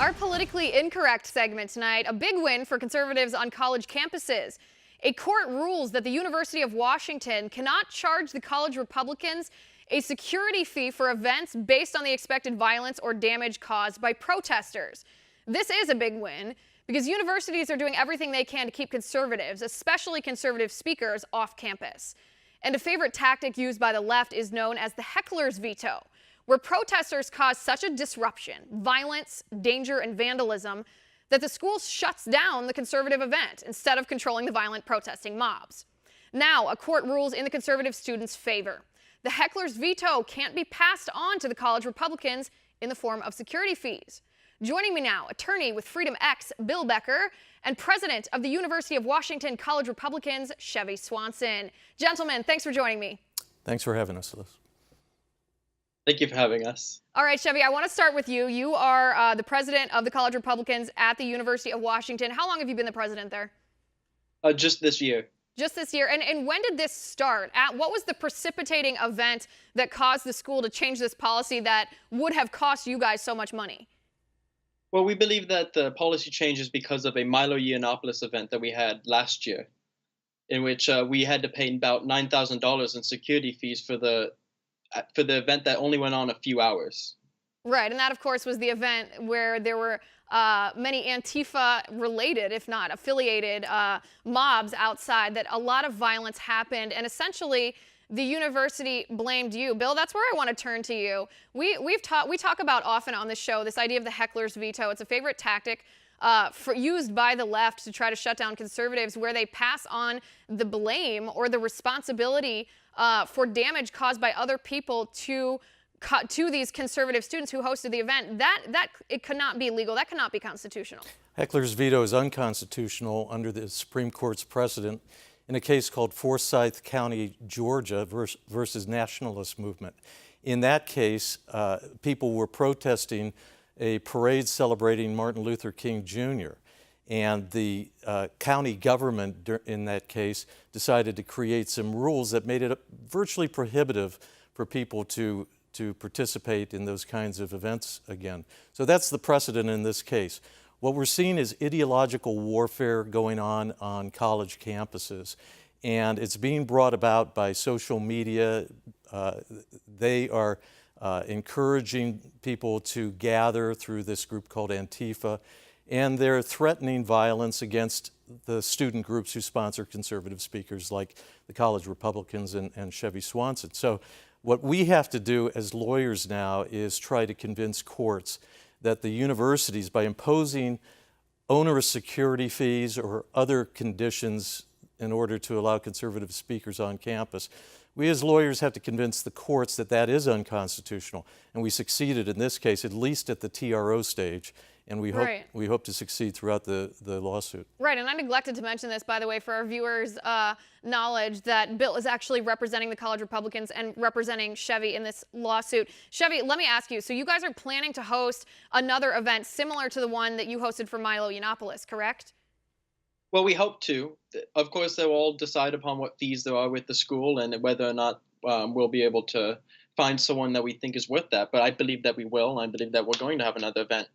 Our politically incorrect segment tonight, a big win for conservatives on college campuses. A court rules that the University of Washington cannot charge the college Republicans a security fee for events based on the expected violence or damage caused by protesters. This is a big win because universities are doing everything they can to keep conservatives, especially conservative speakers, off campus. And a favorite tactic used by the left is known as the heckler's veto, where protesters cause such a disruption, violence, danger, and vandalism that the school shuts down the conservative event instead of controlling the violent protesting mobs. Now, a court rules in the conservative students' favor. The heckler's veto can't be passed on to the college Republicans in the form of security fees. Joining me now, attorney with Freedom X, Bill Becker, and president of the University of Washington College Republicans, Chevy Swanson. Gentlemen, thanks for joining me. Thanks for having us, Liz. Thank you for having us. All right, Chevy, I want to start with you. You are the president of the College Republicans at the University of Washington. How long have you been the president there? Just this year. Just this year. And when did this start? What was the precipitating event that caused the school to change this policy that would have cost you guys so much money? Well, we believe that the policy change is because of a Milo Yiannopoulos event that we had last year, in which we had to pay about $9,000 in security fees for the event that only went on a few hours. Right, and that, of course, was the event where there were many Antifa-related, if not affiliated, mobs outside, that a lot of violence happened, and essentially the university blamed you. Bill, that's where I want to turn to you. We talk about often on the show this idea of the heckler's veto. It's a favorite tactic used by the left to try to shut down conservatives, where they pass on the blame or the responsibility for damage caused by other people to these conservative students who hosted the event. That it cannot be legal. That cannot be constitutional. Heckler's veto is unconstitutional under the Supreme Court's precedent in a case called Forsyth County, Georgia versus Nationalist Movement. In that case, people were protesting a parade celebrating Martin Luther King Jr., and the county government in that case decided to create some rules that made it virtually prohibitive for people to participate in those kinds of events again. So that's the precedent in this case. What we're seeing is ideological warfare going on college campuses, and it's being brought about by social media. They are encouraging people to gather through this group called Antifa, and they're threatening violence against the student groups who sponsor conservative speakers like the College Republicans and Chevy Swanson. So what we have to do as lawyers now is try to convince courts that the universities, by imposing onerous security fees or other conditions in order to allow conservative speakers on campus, we as lawyers have to convince the courts that that is unconstitutional. And we succeeded in this case, at least at the TRO stage, and we hope to succeed throughout the lawsuit. Right, and I neglected to mention this, by the way, for our viewers' knowledge, that Bill is actually representing the College Republicans and representing Chevy in this lawsuit. Chevy, let me ask you, so you guys are planning to host another event similar to the one that you hosted for Milo Yiannopoulos, correct? Well, we hope to. Of course, they'll all decide upon what fees there are with the school and whether or not we'll be able to find someone that we think is worth that. But I believe that we will, and I believe that we're going to have another event.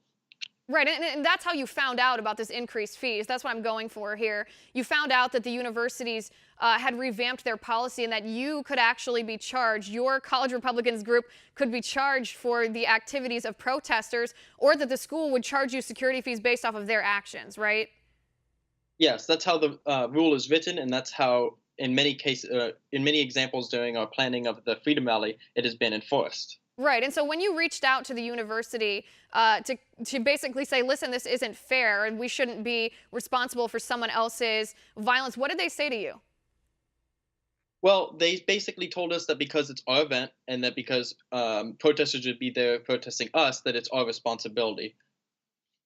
Right, and that's how you found out about this increased fees. That's what I'm going for here. You found out that the universities had revamped their policy and that you could actually be charged, your College Republicans group could be charged for the activities of protesters, or that the school would charge you security fees based off of their actions, right? Yes, that's how the rule is written, and that's how, in many cases, in many examples during our planning of the Freedom Rally, it has been enforced. Right, and so when you reached out to the university to basically say, listen, this isn't fair and we shouldn't be responsible for someone else's violence, what did they say to you? Well, they basically told us that because it's our event and that because protesters would be there protesting us, that it's our responsibility.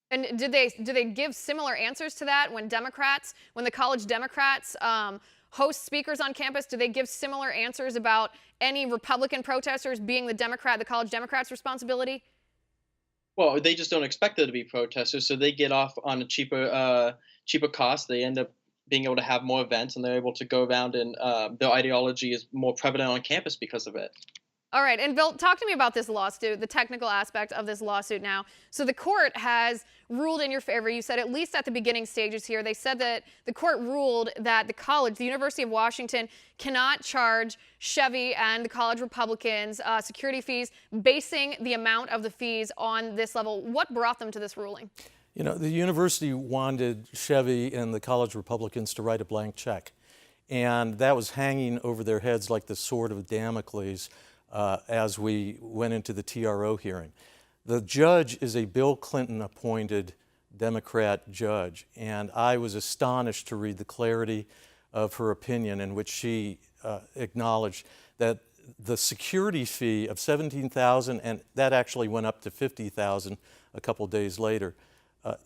And did they give similar answers to that when the college Democrats host speakers on campus? Do they give similar answers about any Republican protesters being the college Democrats' responsibility? Well, they just don't expect there to be protesters, so they get off on a cheaper cost. They end up being able to have more events, and they're able to go around, and their ideology is more prevalent on campus because of it. All right, and Bill, talk to me about this lawsuit, the technical aspect of this lawsuit now. So the court has ruled in your favor. You said at least at the beginning stages here, they said that the court ruled that the college, the University of Washington, cannot charge Chevy and the college Republicans security fees, basing the amount of the fees on this level. What brought them to this ruling? You know, the university wanted Chevy and the college Republicans to write a blank check, and that was hanging over their heads like the sword of Damocles as we went into the TRO hearing. The judge is a Bill Clinton appointed Democrat judge, and I was astonished to read the clarity of her opinion in which she acknowledged that the security fee of $17,000, and that actually went up to $50,000 a couple days later,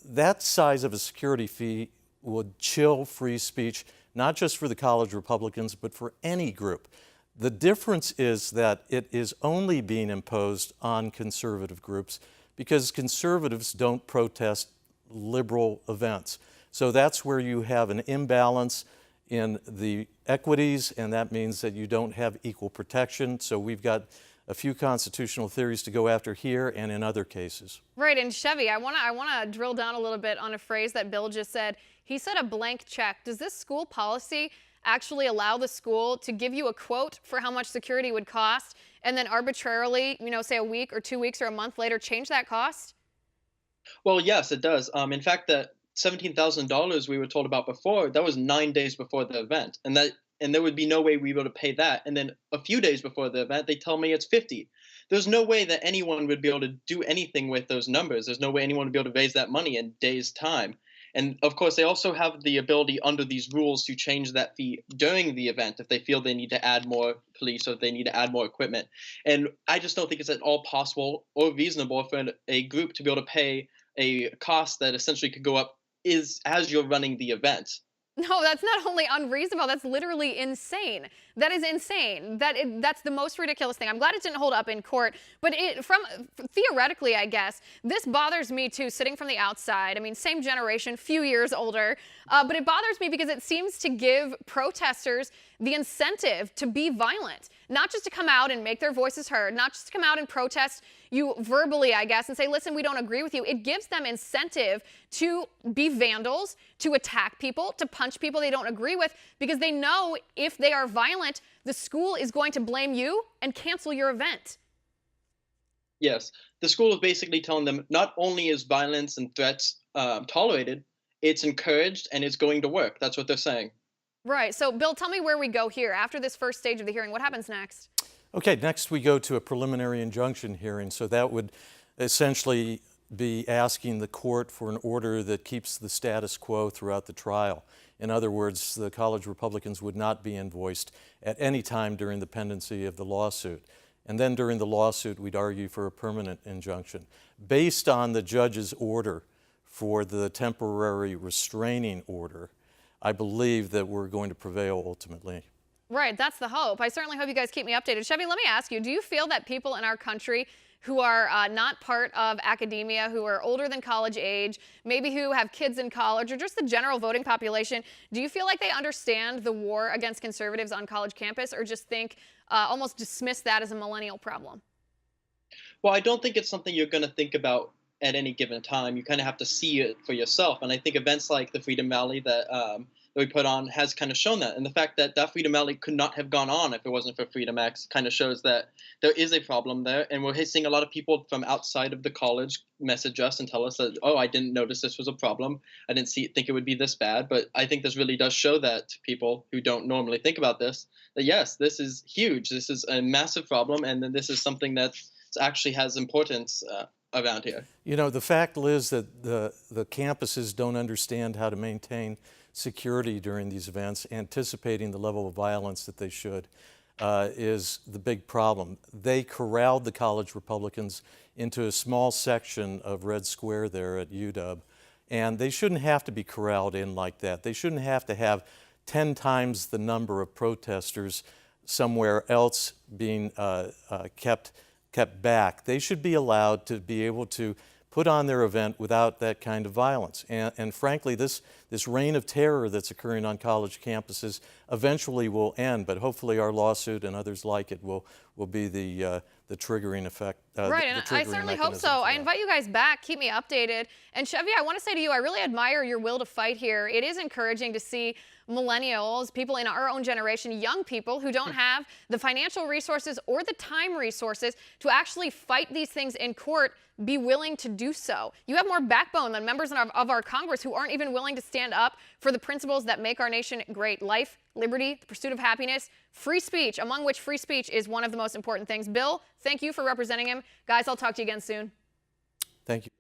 that size of a security fee would chill free speech, not just for the college Republicans, but for any group. The difference is that it is only being imposed on conservative groups because conservatives don't protest liberal events. So that's where you have an imbalance in the equities, and that means that you don't have equal protection. So we've got a few constitutional theories to go after here and in other cases. Right, and Chevy, I want to drill down a little bit on a phrase that Bill just said. He said a blank check. Does this school policy actually allow the school to give you a quote for how much security would cost and then arbitrarily, say a week or 2 weeks or a month later, change that cost? Well, yes, it does. In fact, that $17,000 we were told about before, that was 9 days before the event, and there would be no way we would pay that. And then a few days before the event, they tell me it's 50. There's no way that anyone would be able to do anything with those numbers. There's no way anyone would be able to raise that money in days' time. And of course, they also have the ability under these rules to change that fee during the event if they feel they need to add more police or if they need to add more equipment. And I just don't think it's at all possible or reasonable for a group to be able to pay a cost that essentially could go up as you're running the event. No, that's not only unreasonable, that's literally insane. That is insane. That's the most ridiculous thing. I'm glad it didn't hold up in court, but theoretically, I guess, this bothers me too, sitting from the outside. I mean, same generation, few years older, but it bothers me because it seems to give protesters the incentive to be violent, not just to come out and make their voices heard, not just to come out and protest you verbally, I guess, and say, listen, we don't agree with you. It gives them incentive to be vandals, to attack people, to punch people they don't agree with, because they know if they are violent, the school is going to blame you and cancel your event. Yes, the school is basically telling them not only is violence and threats tolerated, it's encouraged and it's going to work. That's what they're saying. Right. So, Bill, tell me where we go here. After this first stage of the hearing, what happens next? Okay, next we go to a preliminary injunction hearing. So that would essentially be asking the court for an order that keeps the status quo throughout the trial. In other words, the college Republicans would not be invoiced at any time during the pendency of the lawsuit. And then during the lawsuit, we'd argue for a permanent injunction. Based on the judge's order for the temporary restraining order, I believe that we're going to prevail ultimately. Right, that's the hope. I certainly hope you guys keep me updated. Chevy, let me ask you, do you feel that people in our country who are not part of academia, who are older than college age, maybe who have kids in college, or just the general voting population, do you feel like they understand the war against conservatives on college campus, or just think, almost dismiss that as a millennial problem? Well, I don't think it's something you're going to think about at any given time. You kind of have to see it for yourself. And I think events like the Freedom Rally that we put on has kind of shown that. And the fact that that Freedom Rally could not have gone on if it wasn't for Freedom X kind of shows that there is a problem there. And we're seeing a lot of people from outside of the college message us and tell us that, oh, I didn't notice this was a problem. I didn't think it would be this bad. But I think this really does show that to people who don't normally think about this, that yes, this is huge. This is a massive problem. And then this is something that actually has importance around here. You know, the fact, Liz, that the campuses don't understand how to maintain security during these events, anticipating the level of violence that they should, is the big problem. They corralled the college Republicans into a small section of Red Square there at UW, and they shouldn't have to be corralled in like that. They shouldn't have to have 10 times the number of protesters somewhere else being kept back. They should be allowed to be able to put on their event without that kind of violence. And frankly, this reign of terror that's occurring on college campuses eventually will end, but hopefully our lawsuit and others like it will be the triggering effect. Right, and I certainly hope so. I invite you guys back. Keep me updated. And Chevy, I want to say to you, I really admire your will to fight here. It is encouraging to see millennials, people in our own generation, young people who don't have the financial resources or the time resources to actually fight these things in court, be willing to do so. You have more backbone than members of our Congress who aren't even willing to stand up for the principles that make our nation great: life, liberty, the pursuit of happiness, free speech, among which free speech is one of the most important things. Bill, thank you for representing him. Guys, I'll talk to you again soon. Thank you.